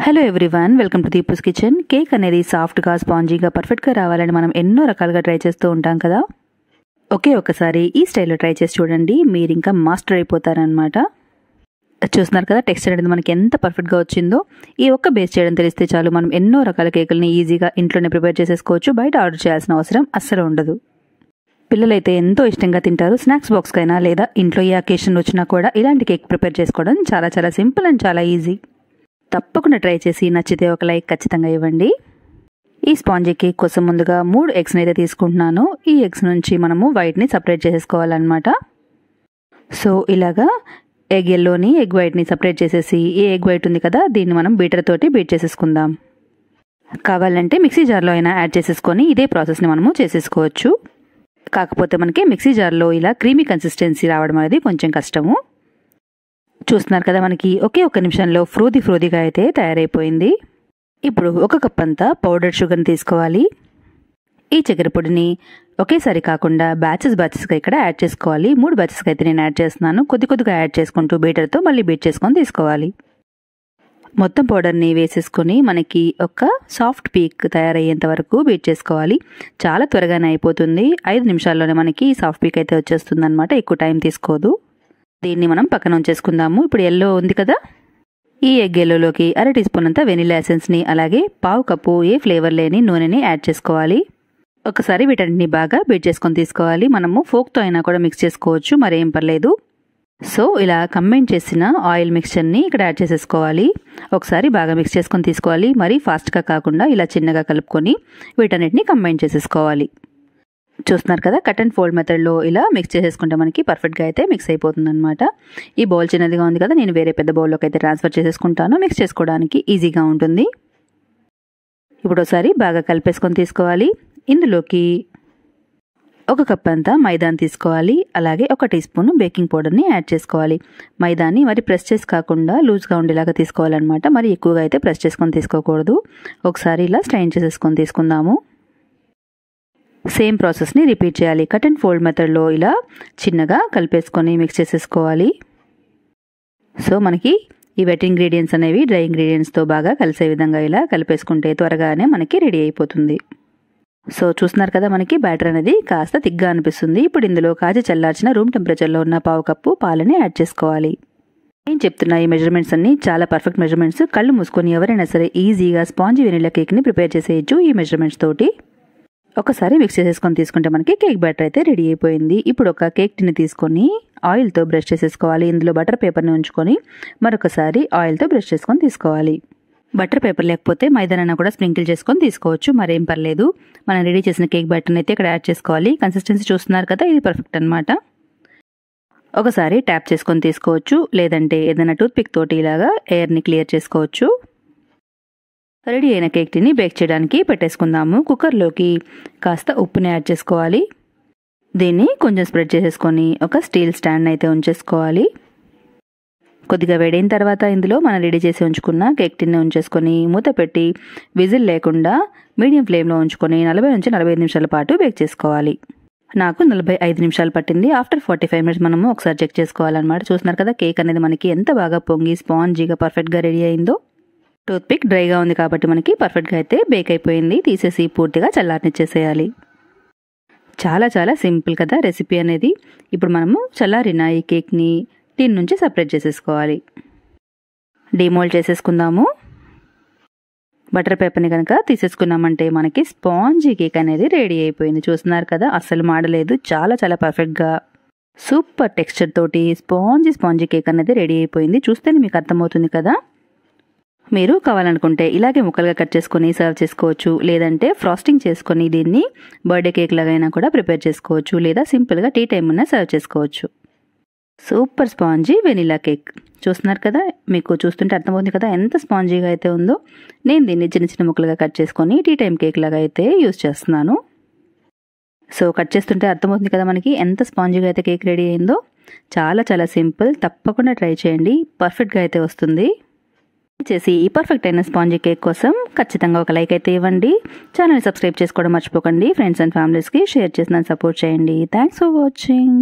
Hello everyone, welcome to Deepu's kitchen. Cake అనేది సాఫ్ట్గా స్పాంజీగా పర్ఫెక్ట్గా రావాలని మనం ఎన్నో రకాలుగా ట్రై చేస్తూ ఉంటాం కదా. ఒకసారి ఈ స్టైల్లో ట్రై చేసి చూడండి, మీరు ఇంకా మాస్టర్ అయిపోతారనమాట. చూస్తున్నారు కదా టెక్స్చర్ అనేది మనకి ఎంత పర్ఫెక్ట్గా వచ్చిందో. ఈ ఒక్క బేస్ చేయడం తెలిస్తే చాలు, మనం ఎన్నో రకాల కేకుల్ని ఈజీగా ఇంట్లోనే ప్రిపేర్ చేసేసుకోవచ్చు. బయట ఆర్డర్ చేయాల్సిన అవసరం అస్సలు ఉండదు. పిల్లలైతే ఎంతో ఇష్టంగా తింటారు. స్నాక్స్ బాక్స్కైనా లేదా ఇంట్లో ఏ అకేషన్ వచ్చినా కూడా ఇలాంటి కేక్ ప్రిపేర్ చేసుకోవడం చాలా చాలా సింపుల్ అండ్ చాలా ఈజీ. తప్పకుండా ట్రై చేసి నచ్చితే ఒక లైక్ ఖచ్చితంగా ఇవ్వండి. ఈ స్పాంజీ కేక్ కోసం ముందుగా 3 ఎగ్స్ని అయితే తీసుకుంటున్నాను. ఈ ఎగ్స్ నుంచి మనము వైట్ని సపరేట్ చేసేసుకోవాలన్నమాట. సో ఇలాగా ఎగ్ ఎల్లోని ఎగ్ వైట్ని సపరేట్ చేసేసి, ఈ ఎగ్ వైట్ ఉంది కదా దీన్ని మనం బీటర్ తోటి బీట్ చేసేసుకుందాం. కావాలంటే మిక్సీ జార్లో అయినా యాడ్ చేసేసుకొని ఇదే ప్రాసెస్ని మనము చేసేసుకోవచ్చు. కాకపోతే మనకి మిక్సీ జార్లో ఇలా క్రీమీ కన్సిస్టెన్సీ రావడం అనేది కొంచెం కష్టము. చూస్తున్నారు కదా, మనకి ఒక్క నిమిషంలో ఫ్రూదీగా అయితే తయారైపోయింది. ఇప్పుడు 1 కప్ అంతా పౌడర్ షుగర్ని తీసుకోవాలి. ఈ చక్కెర పొడిని ఒకేసారి కాకుండా బ్యాచెస్గా ఇక్కడ యాడ్ చేసుకోవాలి. 3 బ్యాచెస్కి అయితే నేను యాడ్ చేస్తున్నాను. కొద్దిగా యాడ్ చేసుకుంటూ బీటర్తో మళ్ళీ బీట్ చేసుకొని తీసుకోవాలి. మొత్తం పౌడర్ని వేసేసుకొని మనకి ఒక సాఫ్ట్ పీక్ తయారయ్యేంత వరకు బీట్ చేసుకోవాలి. చాలా త్వరగానే అయిపోతుంది. 5 నిమిషాల్లోనే మనకి సాఫ్ట్ పీక్ అయితే వచ్చేస్తుంది అనమాట. ఎక్కువ టైం తీసుకోదు. దీన్ని మనం పక్కన ఉంచేసుకుందాము. ఇప్పుడు ఎల్లో ఉంది కదా, ఈ ఎగ్ ఎల్లోలోకి 1/2 టీ స్పూన్ అంతా వెనిలా ఎసెన్స్ని, అలాగే 1/2 కప్పు ఏ ఫ్లేవర్ లేని నూనెని యాడ్ చేసుకోవాలి. ఒకసారి వీటన్నిటిని బాగా బీట్ చేసుకొని తీసుకోవాలి. మనము ఫోక్తో అయినా కూడా మిక్స్ చేసుకోవచ్చు, మరేం పర్లేదు. సో ఇలా కంబైన్ చేసిన ఆయిల్ మిక్స్చర్ని ఇక్కడ యాడ్ చేసేసుకోవాలి. ఒకసారి బాగా మిక్స్ చేసుకొని తీసుకోవాలి. మరీ ఫాస్ట్గా కాకుండా ఇలా చిన్నగా కలుపుకొని వీటన్నిటిని కంబైన్ చేసేసుకోవాలి. చూస్తున్నారు కదా, కట్ అండ్ ఫోల్డ్ మెథడ్లో ఇలా మిక్స్ చేసేసుకుంటే మనకి పర్ఫెక్ట్గా అయితే మిక్స్ అయిపోతుంది అనమాట. ఈ బౌల్ చిన్నదిగా ఉంది కదా, నేను వేరే పెద్ద బౌల్లోకి అయితే ట్రాన్స్ఫర్ చేసేసుకుంటాను. మిక్స్ చేసుకోవడానికి ఈజీగా ఉంటుంది. ఇప్పుడు ఒకసారి బాగా కలిపేసుకొని తీసుకోవాలి. ఇందులోకి 1 కప్ అంతా మైదాని తీసుకోవాలి. అలాగే 1 టీ స్పూన్ బేకింగ్ పౌడర్ని యాడ్ చేసుకోవాలి. మైదాని మరి ప్రెస్ చేసి కాకుండా లూజ్గా ఉండేలాగా తీసుకోవాలన్నమాట. మరి ఎక్కువగా అయితే ప్రెస్ చేసుకొని తీసుకోకూడదు. ఒకసారి ఇలా స్ట్రైన్ చేసేసుకొని తీసుకుందాము. సేమ్ ప్రాసెస్ని రిపీట్ చేయాలి. కట్ అండ్ ఫోల్డ్ మెథడ్లో ఇలా చిన్నగా కలిపేసుకొని మిక్స్ చేసేసుకోవాలి. సో మనకి ఈ వెట్ ఇంగ్రీడియంట్స్ అనేవి డ్రై ఇంగ్రీడియంట్స్తో బాగా కలిసే విధంగా ఇలా కలిపేసుకుంటే త్వరగానే మనకి రెడీ అయిపోతుంది. సో చూస్తున్నారు కదా, మనకి బ్యాటర్ అనేది కాస్త తిగ్గా అనిపిస్తుంది. ఇప్పుడు ఇందులో కాచి చల్లార్చిన రూమ్ టెంపరేచర్లో ఉన్న 1/2 కప్పు పాలని యాడ్ చేసుకోవాలి. నేను చెప్తున్నా ఈ మెజర్మెంట్స్ అన్ని చాలా పర్ఫెక్ట్ మెజర్మెంట్స్. కళ్ళు మూసుకొని ఎవరైనా సరే ఈజీగా స్పాంజీ వెనిలా కేక్ని ప్రిపేర్ చేసేయచ్చు ఈ మెజర్మెంట్స్ తోటి. ఒకసారి మిక్స్ చేసేసుకొని తీసుకుంటే మనకి కేక్ బ్యాటర్ అయితే రెడీ అయిపోయింది. ఇప్పుడు ఒక కేక్ టిన్ని తీసుకొని ఆయిల్తో బ్రష్ చేసేసుకోవాలి. ఇందులో బటర్ పేపర్ని ఉంచుకొని మరొకసారి ఆయిల్తో బ్రష్ చేసుకొని తీసుకోవాలి. బటర్ పేపర్ లేకపోతే మైదానైనా కూడా స్ప్రింకిల్ చేసుకొని తీసుకోవచ్చు, మరేం పర్లేదు. మనం రెడీ చేసిన కేక్ బ్యాటర్ని అయితే ఇక్కడ యాడ్ చేసుకోవాలి. కన్సిస్టెన్సీ చూస్తున్నారు కదా, ఇది పర్ఫెక్ట్ అనమాట. ఒకసారి ట్యాప్ చేసుకొని తీసుకోవచ్చు, లేదంటే ఏదైనా టూత్ పిక్ తోటి ఇలాగా ఎయిర్ని క్లియర్ చేసుకోవచ్చు. రెడీ అయిన కేక్ టిని బేక్ చేయడానికి పెట్టేసుకుందాము. కుక్కర్లోకి కాస్త ఉప్పుని యాడ్ చేసుకోవాలి. దీన్ని కొంచెం స్ప్రెడ్ చేసేసుకొని ఒక స్టీల్ స్టాండ్ అయితే ఉంచేసుకోవాలి. కొద్దిగా వేడైన తర్వాత ఇందులో మనం రెడీ చేసి ఉంచుకున్న కేక్ టిన్ని ఉంచేసుకొని మూత పెట్టి విజిల్ లేకుండా మీడియం ఫ్లేమ్లో ఉంచుకొని 40 నుంచి 45 నిమిషాల పాటు బేక్ చేసుకోవాలి. నాకు 45 నిమిషాలు పట్టింది. ఆఫ్టర్ 45 మినిట్స్ మనము ఒకసారి చెక్ చేసుకోవాలన్నమాట. చూస్తున్నారు కదా, కేక్ అనేది మనకి ఎంత బాగా పొంగి స్పాంజీగా పర్ఫెక్ట్గా రెడీ అయిందో. టూత్ పిక్ డ్రైగా ఉంది కాబట్టి మనకి పర్ఫెక్ట్గా అయితే బేక్ అయిపోయింది. తీసేసి పూర్తిగా చల్లారనిచ్చేసేయాలి. చాలా చాలా సింపుల్ కదా రెసిపీ అనేది. ఇప్పుడు మనము చల్లారిన ఈ కేక్ని టిన్ నుంచి సపరేట్ చేసేసుకోవాలి. డిమోల్డ్ చేసేసుకుందాము. బటర్ పేపర్ని కనుక తీసేసుకున్నామంటే మనకి స్పాంజీ కేక్ అనేది రెడీ అయిపోయింది. చూస్తున్నారు కదా, అస్సలు మాడలేదు. చాలా చాలా పర్ఫెక్ట్గా సూపర్ టెక్స్చర్ తోటి స్పాంజీ కేక్ అనేది రెడీ అయిపోయింది. చూస్తేనే మీకు అర్థమవుతుంది కదా. మీరు కావాలనుకుంటే ఇలాగే ముక్కలుగా కట్ చేసుకొని సర్వ్ చేసుకోవచ్చు, లేదంటే ఫ్రాస్టింగ్ చేసుకొని దీన్ని బర్త్డే కేక్ లాగైనా కూడా ప్రిపేర్ చేసుకోవచ్చు, లేదా సింపుల్గా టీ టైం ఉన్న సర్వ్ చేసుకోవచ్చు. సూపర్ స్పాంజీ వెనిలా కేక్ చూస్తున్నారు కదా, మీకు చూస్తుంటే అర్థమవుతుంది కదా ఎంత స్పాంజీగా అయితే ఉందో. నేను దీన్ని చిన్న ముక్కలుగా కట్ చేసుకొని టీ టైం కేక్ లాగా అయితే యూజ్ చేస్తున్నాను. సో కట్ చేస్తుంటే అర్థమవుతుంది కదా మనకి ఎంత స్పాంజీగా అయితే కేక్ రెడీ అయిందో. చాలా చాలా సింపుల్, తప్పకుండా ట్రై చేయండి, పర్ఫెక్ట్గా అయితే వస్తుంది. చేసి ఈ పర్ఫెక్ట్ అయిన స్పాంజీ కేక్ కోసం ఖచ్చితంగా ఒక లైక్ అయితే ఇవ్వండి. ఛానల్ని సబ్స్క్రైబ్ చేసుకోవడం మర్చిపోకండి. ఫ్రెండ్స్ అండ్ ఫ్యామిలీస్కి షేర్ చేసి నన్ను సపోర్ట్ చేయండి. Thanks for watching.